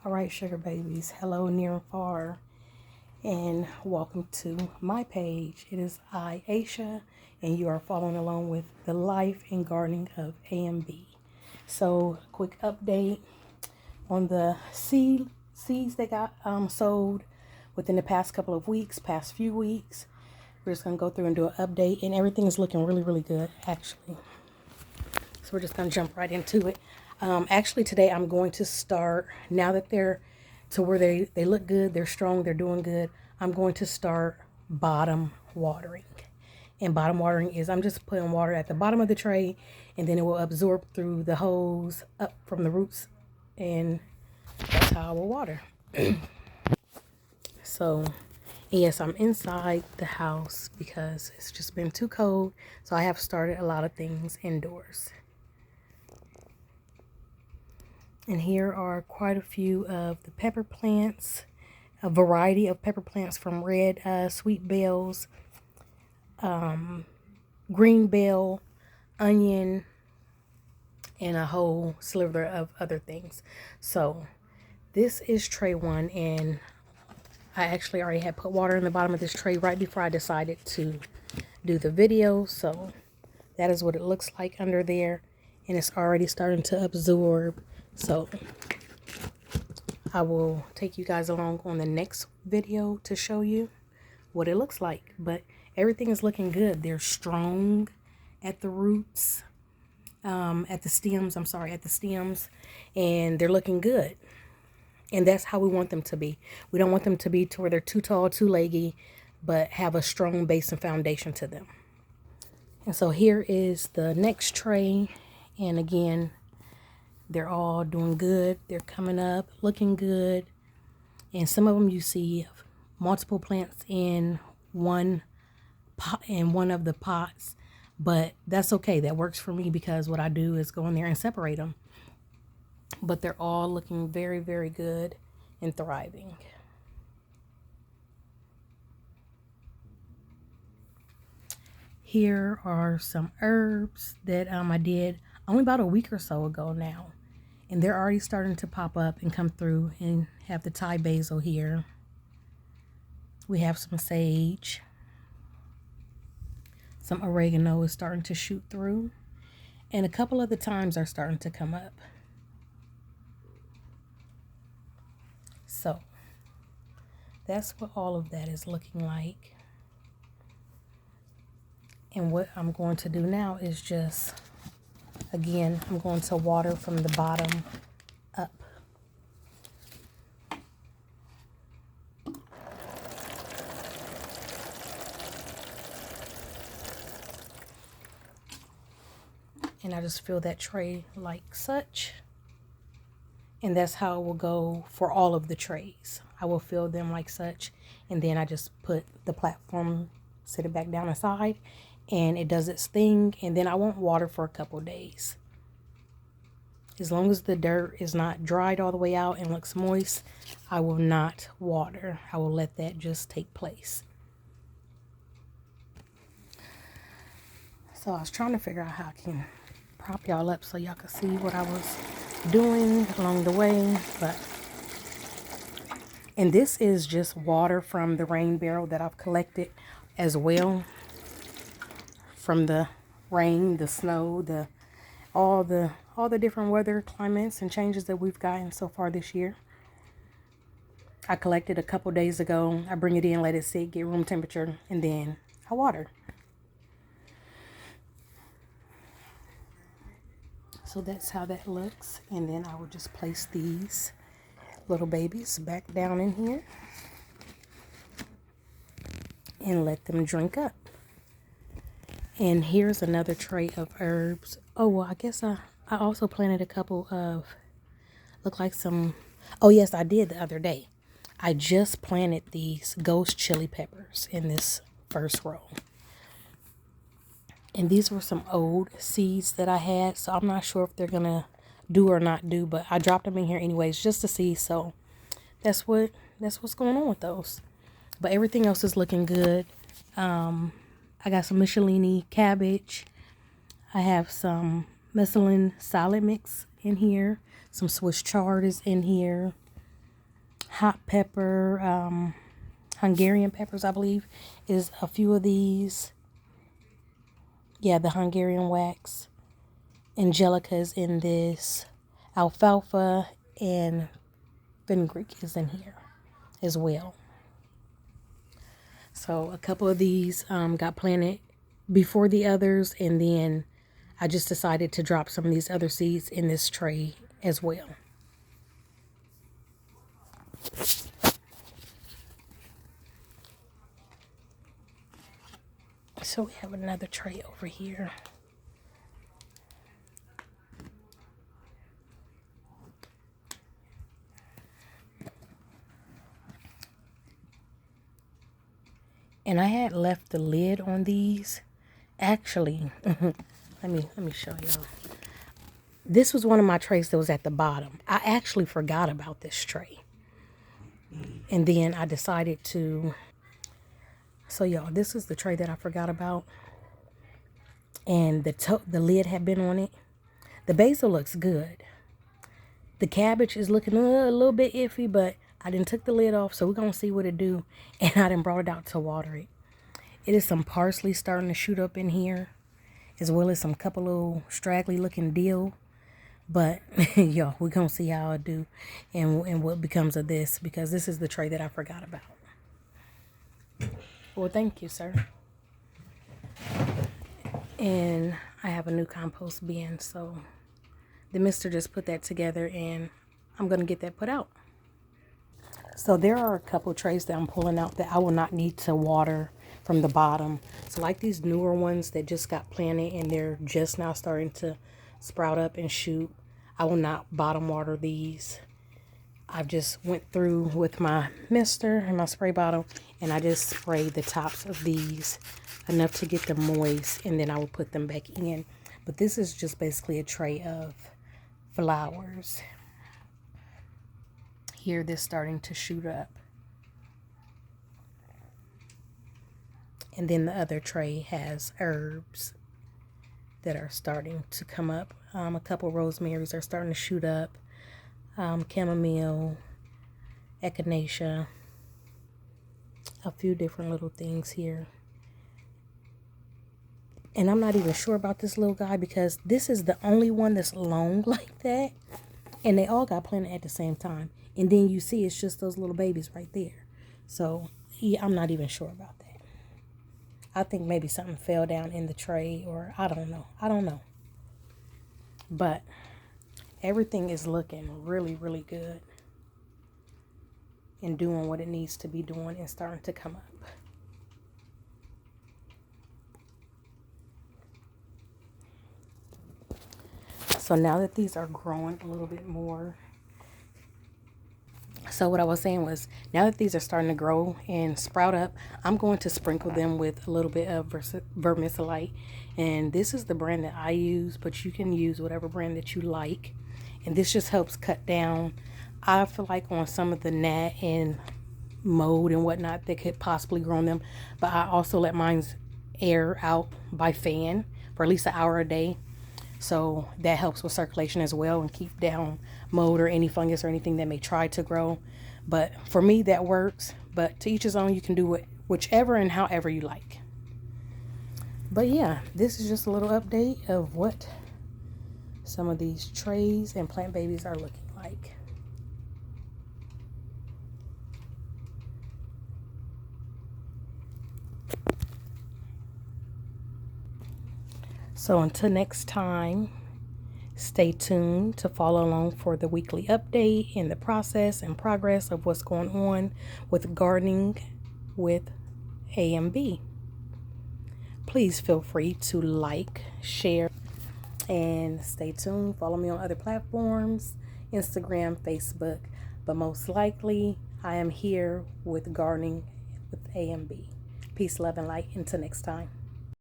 All right, sugar babies, hello near and far, and welcome to my page. It is I, Aisha, and you are following along with the life and gardening of A&B. So, quick update on the seeds that got sowed within the past couple of weeks, past few weeks. We're just gonna go through and do an update, and everything is looking really, really good, actually. So we're just gonna jump right into it. Actually, today I'm going to start, now that they're to where they look good, they're strong, they're doing good, I'm going to start bottom watering. And bottom watering is I'm just putting water at the bottom of the tray, and then it will absorb through the hose up from the roots, and that's how I will water. So, yes, I'm inside the house because it's just been too cold, so I have started a lot of things indoors. And here are quite a few of the pepper plants, a variety of pepper plants from red sweet bells, green bell, onion, and a whole sliver of other things. So this is tray one, and I actually already had put water in the bottom of this tray right before I decided to do the video. So that is what it looks like under there, and it's already starting to absorb. So I will take you guys along on the next video to show you what it looks like. But everything is looking good. They're strong at the roots, at the stems, and they're looking good. And that's how we want them to be. We don't want them to be to where they're too tall, too leggy, but have a strong base and foundation to them. And so here is the next tray. And again, they're all doing good. They're coming up, looking good. And some of them you see multiple plants in one pot, in one of the pots. But that's okay. That works for me because what I do is go in there and separate them. But they're all looking very, very good and thriving. Here are some herbs that I did only about a week or so ago now. And they're already starting to pop up and come through, and have the Thai basil here. We have some sage. Some oregano is starting to shoot through. And a couple of the thymes are starting to come up. So that's what all of that is looking like. And what I'm going to do now is just, again, I'm going to water from the bottom up. And I just fill that tray like such. And that's how it will go for all of the trays. I will fill them like such. And then I just put the platform, sit it back down aside, and it does its thing. And then I won't water for a couple days. As long as the dirt is not dried all the way out and looks moist, I will not water. I will let that just take place. So I was trying to figure out how I can prop y'all up so y'all can see what I was doing along the way. And this is just water from the rain barrel that I've collected as well, from the rain, the snow, all the different weather climates and changes that we've gotten so far this year. I collected a couple days ago. I bring it in, let it sit, get room temperature, and then I water. So that's how that looks. And then I will just place these little babies back down in here and let them drink up. And here's another tray of herbs. Oh, well, I guess I also planted a couple of, look like some, oh yes, I did the other day. I just planted these ghost chili peppers in this first row. And these were some old seeds that I had, so I'm not sure if they're gonna do or not do, but I dropped them in here anyways just to see. So that's what's going on with those. But everything else is looking good. I got some Michelini cabbage. I have some Michelin salad mix in here. Some Swiss chard is in here. hot pepper, Hungarian peppers, I believe, is a few of these. Yeah, the Hungarian wax. Angelica is in this. Alfalfa and fenugreek is in here as well. So a couple of these got planted before the others, and then I just decided to drop some of these other seeds in this tray as well. So we have another tray over here. And I had left the lid on these. Actually, let me show y'all. This was one of my trays that was at the bottom. I actually forgot about this tray. And then I decided to. So y'all, this is the tray that I forgot about. And the lid had been on it. The basil looks good. The cabbage is looking a little bit iffy, but I done took the lid off, so we're going to see what it do. And I done brought it out to water it. It is some parsley starting to shoot up in here, as well as some couple little straggly looking dill. But, y'all, we're going to see how it do and what becomes of this, because this is the tray that I forgot about. Well, thank you, sir. And I have a new compost bin, so the mister just put that together, and I'm going to get that put out. So there are a couple trays that I'm pulling out that I will not need to water from the bottom. So like these newer ones that just got planted and they're just now starting to sprout up and shoot, I will not bottom water these. I've just went through with my mister and my spray bottle, and I just sprayed the tops of these enough to get them moist, and then I will put them back in. But this is just basically a tray of flowers. Here, this starting to shoot up. And then the other tray has herbs that are starting to come up. A couple rosemaries are starting to shoot up. Chamomile, echinacea, a few different little things here. And I'm not even sure about this little guy because this is the only one that's long like that. And they all got planted at the same time. And then you see it's just those little babies right there. So, yeah, I'm not even sure about that. I think maybe something fell down in the tray, or I don't know. But everything is looking really, really good and doing what it needs to be doing and starting to come up. So now that these are growing a little bit more, so what I was saying was, now that these are starting to grow and sprout up, I'm going to sprinkle them with a little bit of vermicelli. And this is the brand that I use, but you can use whatever brand that you like. And this just helps cut down, I feel like, on some of the gnat and mold and whatnot that could possibly grow on them. But I also let mine air out by fan for at least an hour a day. So that helps with circulation as well and keep down mold or any fungus or anything that may try to grow. But for me, that works. But to each his own, you can do it whichever and however you like. But yeah, this is just a little update of what some of these trays and plant babies are looking like. So until next time, stay tuned to follow along for the weekly update in the process and progress of what's going on with gardening with AMB. Please feel free to like, share, and stay tuned. Follow me on other platforms, Instagram, Facebook. But most likely, I am here with gardening with AMB. Peace, love, and light. Until next time.